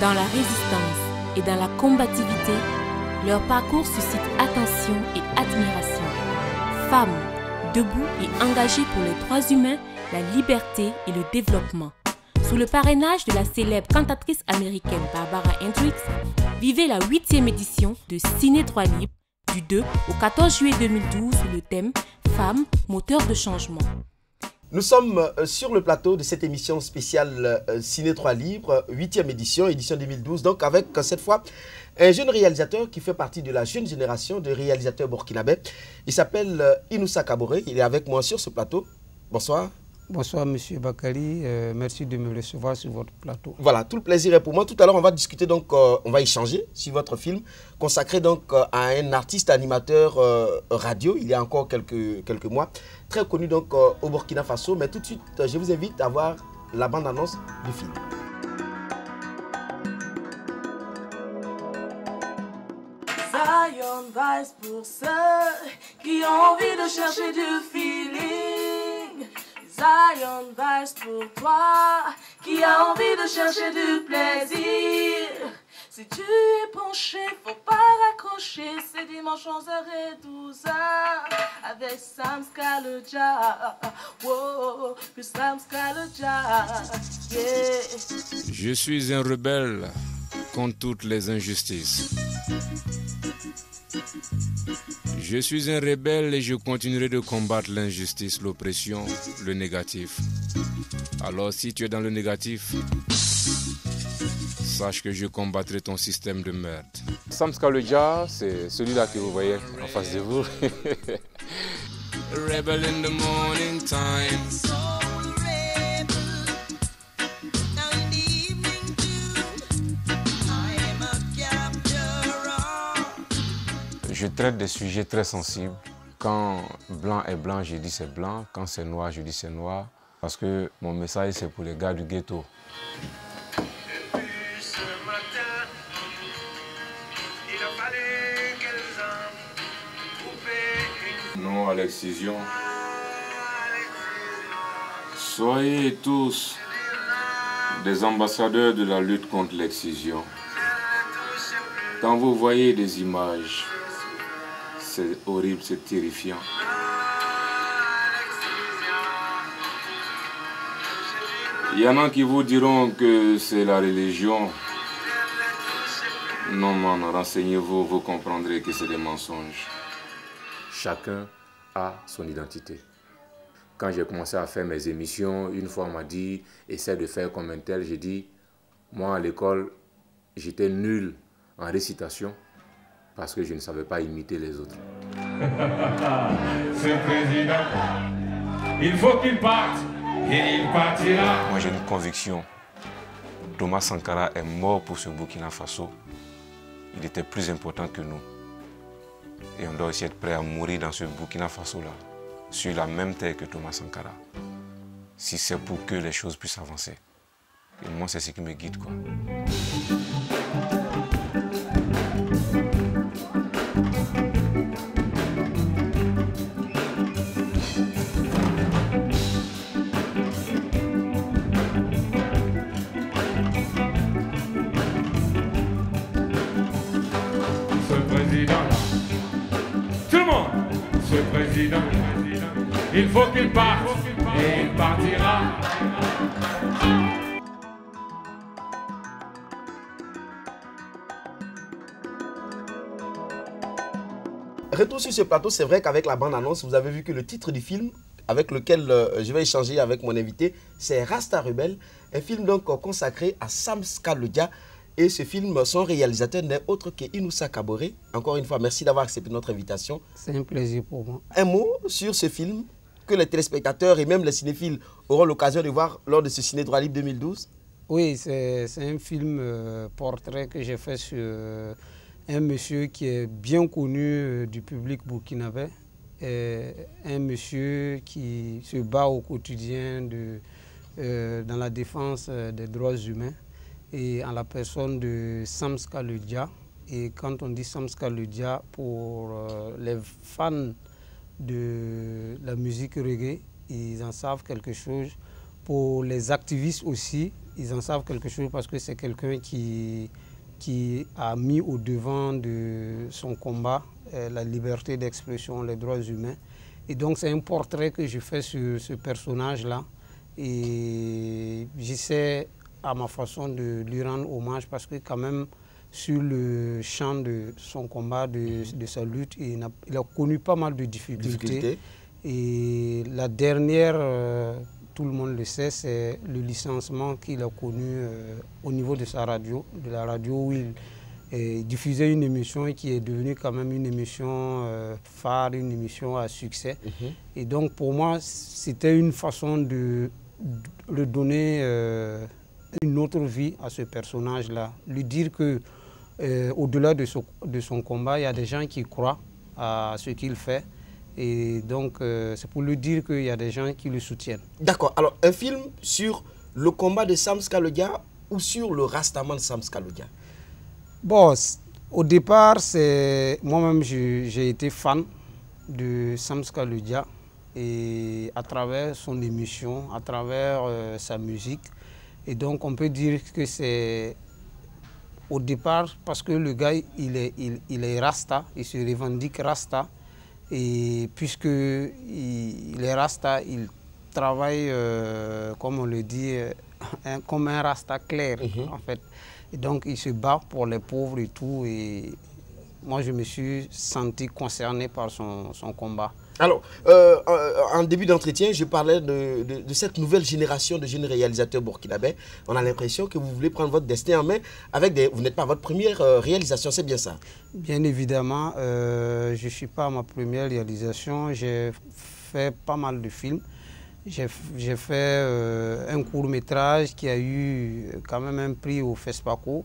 Dans la résistance et dans la combativité, leur parcours suscite attention et admiration. Femmes, debout et engagées pour les droits humains, la liberté et le développement. Sous le parrainage de la célèbre cantatrice américaine Barbara Hendricks, vivez la 8e édition de Ciné Droit Libre du 2 au 14 juillet 2012 sous le thème « Femmes, moteurs de changement ». Nous sommes sur le plateau de cette émission spéciale Ciné 3 Libre, 8e édition 2012, donc avec cette fois un jeune réalisateur qui fait partie de la jeune génération de réalisateurs burkinabés. Il s'appelle Inoussa Kaboré, il est avec moi sur ce plateau. Bonsoir. Bonsoir Monsieur Bakary, merci de me recevoir sur votre plateau. Voilà, tout le plaisir est pour moi. Tout à l'heure, on va discuter, donc on va échanger sur votre film consacré donc à un artiste animateur radio, il y a encore quelques mois, très connu donc au Burkina Faso. Mais tout de suite, je vous invite à voir la bande-annonce du film. Zion Vice pour ceux qui ont envie de chercher du feeling. Zion Vice pour toi qui a envie de chercher du plaisir. Si tu es penché, faut pas raccrocher. C'est dimanche 11h et 12h avec Sam Scalogja. Wow, plus Sam Scalogja. Yeah. Je suis un rebelle contre toutes les injustices. Je suis un rebelle et je continuerai de combattre l'injustice, l'oppression, le négatif. Alors si tu es dans le négatif, sache que je combattrai ton système de merde. Sam Scalogja, c'est celui-là que vous voyez en face de vous. Rebel in the morning time. Je traite des sujets très sensibles. Quand blanc est blanc, je dis c'est blanc. Quand c'est noir, je dis c'est noir. Parce que mon message, c'est pour les gars du ghetto. Non à l'excision. Soyez tous des ambassadeurs de la lutte contre l'excision. Quand vous voyez des images, c'est horrible, c'est terrifiant. Il y en a qui vous diront que c'est la religion. Non, man, renseignez-vous, vous comprendrez que c'est des mensonges. Chacun a son identité. Quand j'ai commencé à faire mes émissions, une fois on m'a dit « essaie de faire comme un tel ». J'ai dit « moi à l'école, j'étais nul en récitation parce que je ne savais pas imiter les autres. » Ce président, il faut qu'il parte et il partira. Moi j'ai une conviction. Thomas Sankara est mort pour ce Burkina Faso. Il était plus important que nous. Et on doit aussi être prêt à mourir dans ce Burkina Faso-là, sur la même terre que Thomas Sankara, si c'est pour que les choses puissent avancer. Et moi, c'est ce qui me guide, quoi. Il faut qu'il parte et il partira. Retour sur ce plateau, c'est vrai qu'avec la bande-annonce, vous avez vu que le titre du film avec lequel je vais échanger avec mon invité, c'est Rasta Rebelle, un film donc consacré à Sam Scalogja. Et ce film, son réalisateur n'est autre que Inoussa Kaboré. Encore une fois, merci d'avoir accepté notre invitation. C'est un plaisir pour moi. Un mot sur ce film que les téléspectateurs et même les cinéphiles auront l'occasion de voir lors de ce Ciné Droit Libre 2012. Oui, c'est un film portrait que j'ai fait sur un monsieur qui est bien connu du public burkinabé. Un monsieur qui se bat au quotidien dans la défense des droits humains, et en la personne de Sam Scalogja. Et quand on dit Sam Scalogja, pour les fans de la musique reggae, ils en savent quelque chose. Pour les activistes aussi, ils en savent quelque chose parce que c'est quelqu'un qui a mis au devant de son combat la liberté d'expression, les droits humains. Et donc c'est un portrait que je fais sur ce personnage-là. Et j'essaie à ma façon de lui rendre hommage parce que quand même sur le champ de son combat, de sa lutte, il a connu pas mal de difficultés. Et la dernière, tout le monde le sait, c'est le licenciement qu'il a connu au niveau de sa radio, de la radio où il diffusait une émission qui est devenue quand même une émission phare, une émission à succès. Et donc pour moi, c'était une façon de lui donner une autre vie à ce personnage-là. Lui dire que au-delà de son combat, il y a des gens qui croient à ce qu'il fait. Et donc, c'est pour lui dire qu'il y a des gens qui le soutiennent. D'accord. Alors, un film sur le combat de Sam Ska-Le-Dia ou sur le rastaman Sam Ska-Le-Dia? Bon, au départ, moi-même, j'ai été fan de Sam Ska-Le-Dia. Et à travers son émission, à travers sa musique. Et donc, on peut dire que c'est au départ, parce que le gars, il est Rasta, il se revendique Rasta. Et puisqu'il est Rasta, il travaille, comme on le dit, comme un Rasta clair, en fait. Et donc, il se bat pour les pauvres et tout. Et moi, je me suis senti concerné par son combat. Alors, en début d'entretien, je parlais de cette nouvelle génération de jeunes réalisateurs burkinabés. On a l'impression que vous voulez prendre votre destin en main avec des... Vous n'êtes pas votre première réalisation, c'est bien ça? Bien évidemment, je ne suis pas à ma première réalisation. J'ai fait pas mal de films. J'ai fait un court-métrage qui a eu quand même un prix au FESPACO,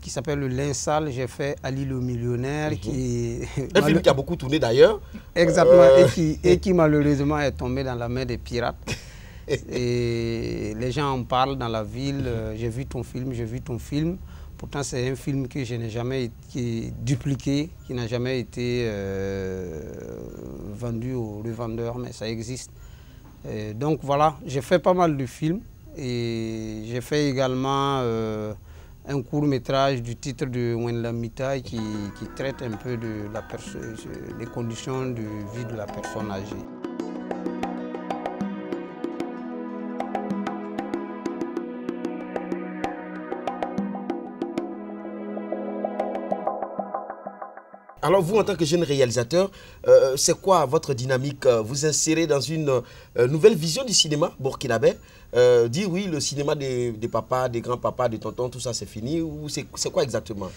qui s'appelle Le Linge Sale. J'ai fait Ali le millionnaire. Un film qui a beaucoup tourné d'ailleurs. Exactement, et qui malheureusement est tombé dans la main des pirates. Et les gens en parlent dans la ville. J'ai vu ton film, j'ai vu ton film. Pourtant, c'est un film que je n'ai jamais dupliqué, qui n'a jamais été vendu au revendeur, mais ça existe. Donc voilà, j'ai fait pas mal de films. Et j'ai fait également un court-métrage du titre de Wendla Mitaï qui traite un peu des conditions de vie de la personne âgée. Alors vous, en tant que jeune réalisateur, c'est quoi votre dynamique? Vous insérez dans une nouvelle vision du cinéma burkinabé? Dire oui, le cinéma des papas, des grands-papas, des tontons, tout ça c'est fini, ou c'est quoi exactement?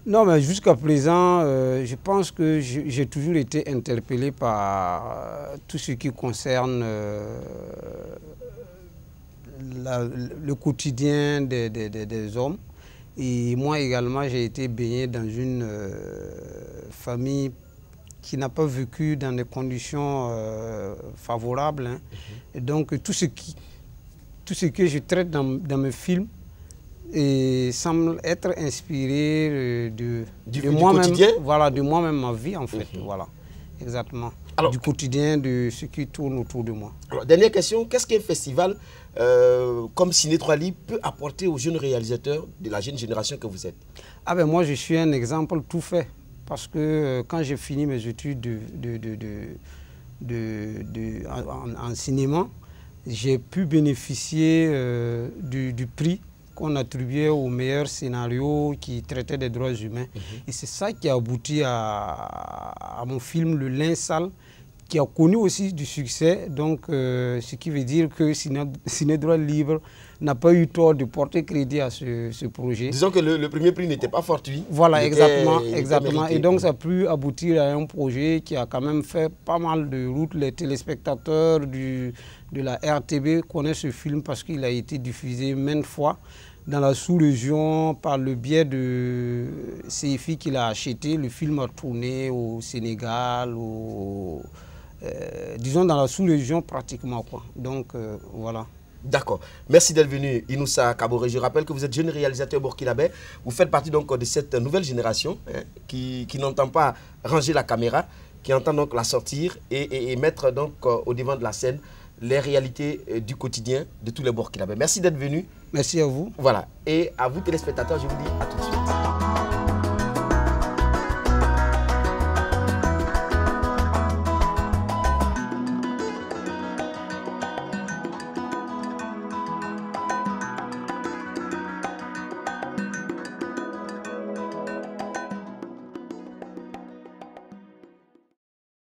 Non, mais jusqu'à présent, je pense que j'ai toujours été interpellé par tout ce qui concerne le quotidien des hommes. Et moi également, j'ai été baigné dans une famille qui n'a pas vécu dans des conditions favorables. Hein. Et donc, tout ce que je traite dans mes films semble être inspiré de moi-même. Voilà, de moi-même, ma vie en fait. Voilà, exactement. Alors, du quotidien, de ce qui tourne autour de moi. Alors, dernière question, qu'est-ce qu'un festival comme Ciné 3 Libre peut apporter aux jeunes réalisateurs de la jeune génération que vous êtes? Ah ben moi, je suis un exemple tout fait. Parce que quand j'ai fini mes études en cinéma, j'ai pu bénéficier du prix qu'on attribuait au meilleur scénario qui traitait des droits humains. Et c'est ça qui a abouti à mon film Le Linge Sale, qui a connu aussi du succès. Donc, ce qui veut dire que Ciné Droit Libre n'a pas eu tort de porter crédit à ce projet. Disons que le premier prix n'était pas fortuit. Voilà, exactement. Et donc, ça a pu aboutir à un projet qui a quand même fait pas mal de route. Les téléspectateurs de la RTB connaissent ce film parce qu'il a été diffusé maintes fois dans la sous-région par le biais de CFI qu'il a acheté. Le film a tourné au Sénégal, disons dans la sous-région pratiquement, quoi. Donc, voilà. D'accord. Merci d'être venu, Inoussa Kaboré. Je rappelle que vous êtes jeune réalisateur burkinabé. Vous faites partie donc de cette nouvelle génération qui n'entend pas ranger la caméra, qui entend donc la sortir et mettre donc au devant de la scène les réalités du quotidien de tous les burkinabés. Merci d'être venu Merci à vous. Voilà. Et à vous téléspectateurs, je vous dis à tout de suite.